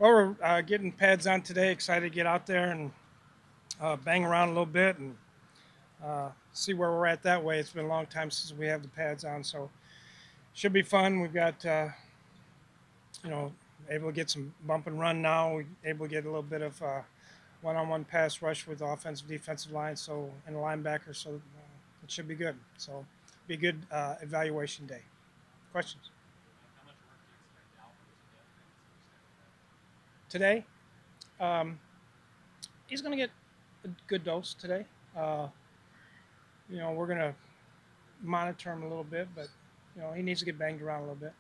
Well, we're getting pads on today. Excited to get out there and bang around a little bit and see where we're at that way. It's been a long time since we have the pads on, so should be fun. We've got you know able to get some bump and run now. We're able to get a little bit of one-on-one pass rush with the offensive defensive line, so and a linebacker. So it should be good. So be a good evaluation day. Questions today? Um, he's going to get a good dose today. Uh, we're going to monitor him a little bit, but he needs to get banged around a little bit.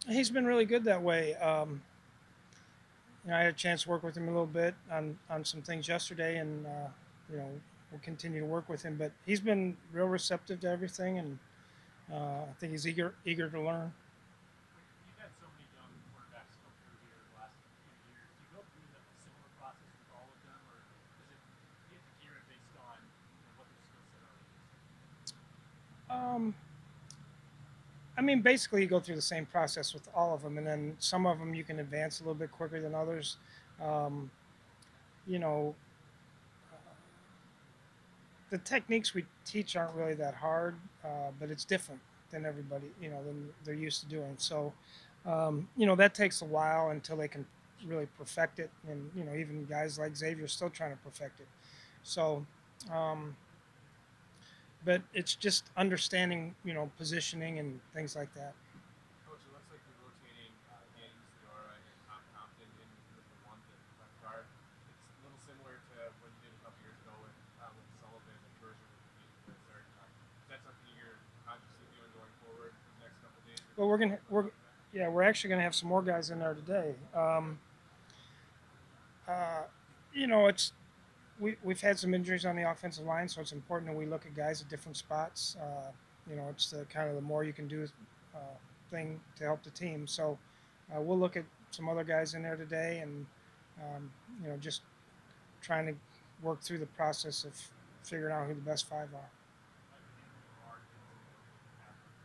He's been really good that way. I had a chance to work with him a little bit on some things yesterday, and we'll continue to work with him. But he's been real receptive to everything, and I think he's eager to learn. You've had so many young quarterbacks come through here the last few years. Do you go through a similar process with all of them, or does it get to gear it based on what their skill set already is? Um, I mean, basically, you go through the same process with all of them, and then some of them you can advance a little bit quicker than others. Um, you know, the techniques we teach aren't really that hard, but it's different than everybody, than they're used to doing. So, that takes a while until they can really perfect it. And, even guys like Xavier are still trying to perfect it. So, um, but it's just understanding, positioning and things like that. Coach, it looks like you're rotating Gaines, Diarra, and Compton in with the one to left guard. It's a little similar to what you did a couple years ago with Sullivan and Berger with the third. Is that something you're consciously doing going forward for the next couple of days? Or But do you still want to we're run with that? yeah, we're actually gonna have some more guys in there today. Uh, it's we've had some injuries on the offensive line, so it's important that we look at guys at different spots. It's the kind of the more you can do uh, thing to help the team. So we'll look at some other guys in there today, and um, just trying to work through the process of figuring out who the best five are. Like the handle of hard things and everything that happened,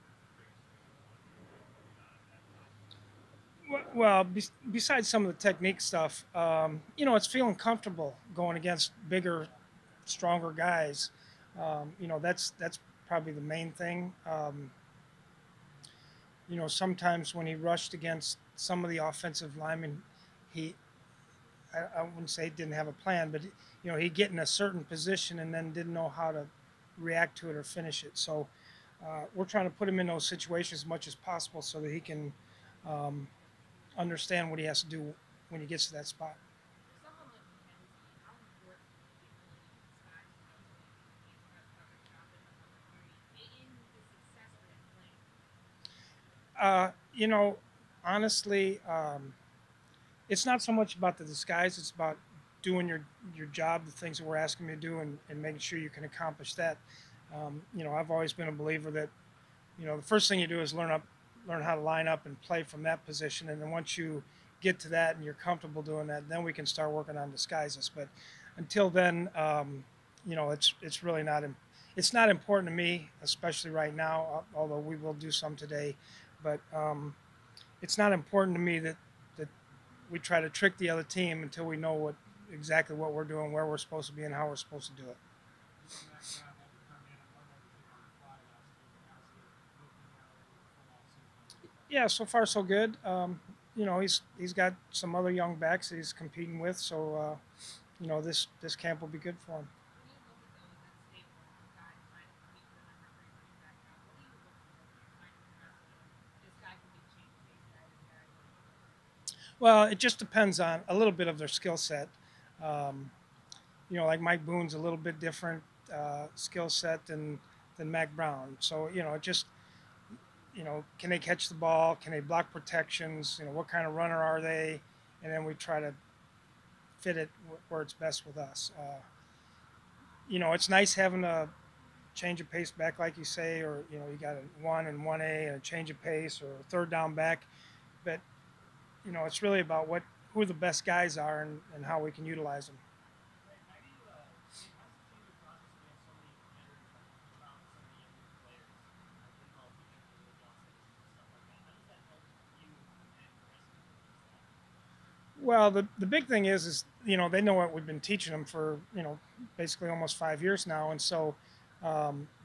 not the biggest thing you want to do that process. Well, besides some of the technique stuff, it's feeling comfortable going against bigger, stronger guys. That's probably the main thing. Sometimes when he rushed against some of the offensive linemen, he I wouldn't say he didn't have a plan, but he'd get in a certain position and then didn't know how to react to it or finish it. So we're trying to put him in those situations as much as possible so that he can um, understand what he has to do when he gets to that spot. Uh, you know, honestly, it's not so much about the disguise; it's about doing your job, the things that we're asking you to do, and making sure you can accomplish that. I've always been a believer that the first thing you do is learn how to line up and play from that position, and then once you get to that and you're comfortable doing that, then we can start working on disguises. But until then, it's really not it's not important to me, especially right now. Although we will do some today, but it's not important to me that we try to trick the other team until we know exactly what we're doing, where we're supposed to be, and how we're supposed to do it. You and Mac Brown had to come in and learn everything on the fly last week. How's he looking now that we're full off season under his belt? Yeah, so far so good. He's got some other young backs that he's competing with, so this camp will be good for him. Well, it just depends on a little bit of their skill set. Um, like Mike Boone's a little bit different skill set than Mac Brown. So it just can they catch the ball? Can they block protections? What kind of runner are they? And then we try to fit it where it's best with us. It's nice having a change of pace back, like you say, or you got a 1 and 1A and a change of pace, or a third down back. But it's really about who the best guys are and how we can utilize them. Ray, how do you, how's the change of process when you have so many commanders on Well, the big thing is they know what we've been teaching them for basically almost 5 years now, and so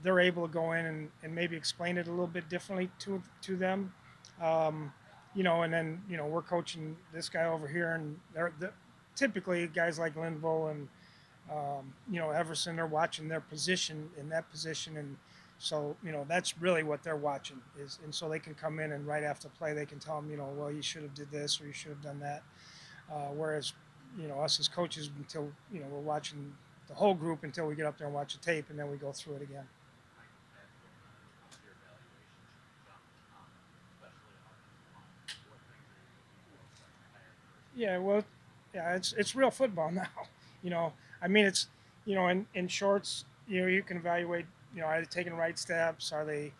they're able to go in and maybe explain it a little bit differently to them. Um, and then we're coaching this guy over here, and they're typically guys like Linville and Everson are watching their position in that position, and so that's really what they're watching is, and so they can come in and right after play they can tell them well, you should have did this or you should have done that. Whereas us as coaches, until we're watching the whole group until we get up there and watch the tape, and then we go through it again. Yeah, well, yeah, it's real football now. I mean, it's in shorts, you can evaluate. Are they taking the right steps? Are they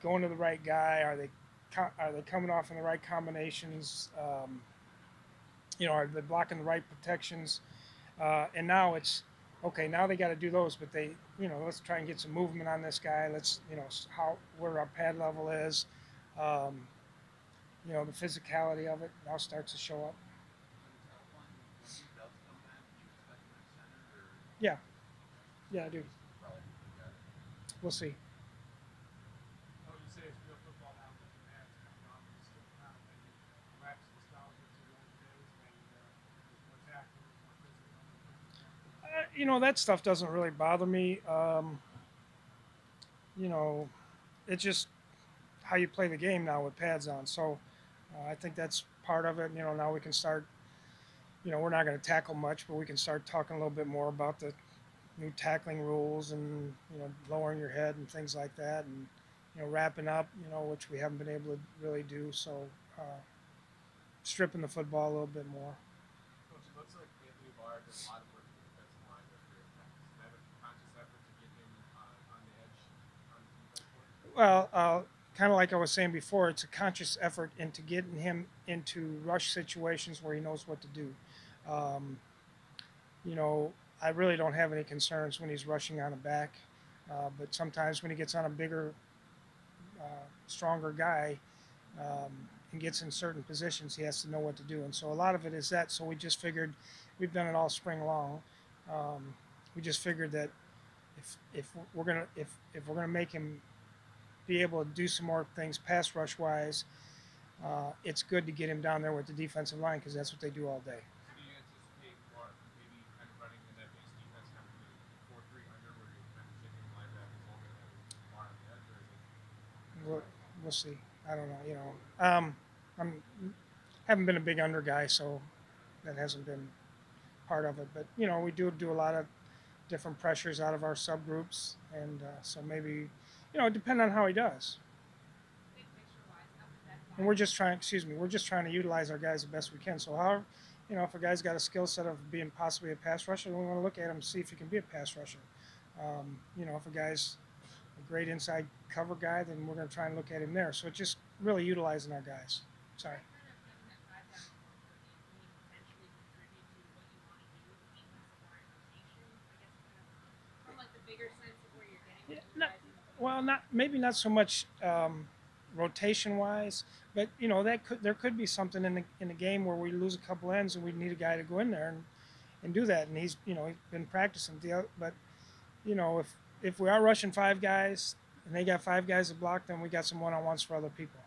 going to the right guy? Are they coming off in the right combinations? Are they blocking the right protections? And now it's okay. Now they got to do those, but let's try and get some movement on this guy. Let's how where our pad level is. Um, the physicality of it now starts to show up. Yeah, yeah, I do. We'll see. Oh, you say it's real football now that the ads coming off and skipping around, maybe wax nostalgia to the old days, maybe there's more tackling, more physical, That stuff doesn't really bother me. You know, it's just how you play the game now with pads on. So I think that's part of it. Now we can start. We're not going to tackle much, but we can start talking a little bit more about the new tackling rules and lowering your head and things like that, and wrapping up, which we haven't been able to really do. So stripping the football a little bit more. Coach, it looks like Anthony Barr did a lot of work with the defensive line yesterday in practice. Is that a conscious effort to get him on the edge on the defense court? Well, kind of like I was saying before, it's a conscious effort into getting him into rush situations where he knows what to do. Um, you know, I really don't have any concerns when he's rushing on a back, but sometimes when he gets on a bigger, stronger guy, and gets in certain positions, he has to know what to do. And so a lot of it is that. So we just figured, we've done it all spring long. We just figured that if we're gonna make him be able to do some more things pass rush wise, it's good to get him down there with the defensive line because that's what they do all day. So do you anticipate Barr maybe kind of running in that base defense kind of the 4-3 under where you're kind of shifting the linebackers over and having Barr on the edge, or is it? We'll see. I don't know. I'm haven't been a big under guy, so that hasn't been part of it. But we do a lot of different pressures out of our subgroups, and so maybe depend on how he does. And we're just trying. Excuse me. We're just trying to utilize our guys the best we can. So how, if a guy's got a skill set of being possibly a pass rusher, we want to look at him and see if he can be a pass rusher. If a guy's a great inside cover guy, then we're going to try and look at him there. So it's just really utilizing our guys. Sorry. Yeah, not maybe not so much rotation wise, but there could be something in the game where we lose a couple ends and we need a guy to go in there and do that. And he's been practicing. But if we are rushing five guys and they got five guys to block, then we got some one on ones for other people.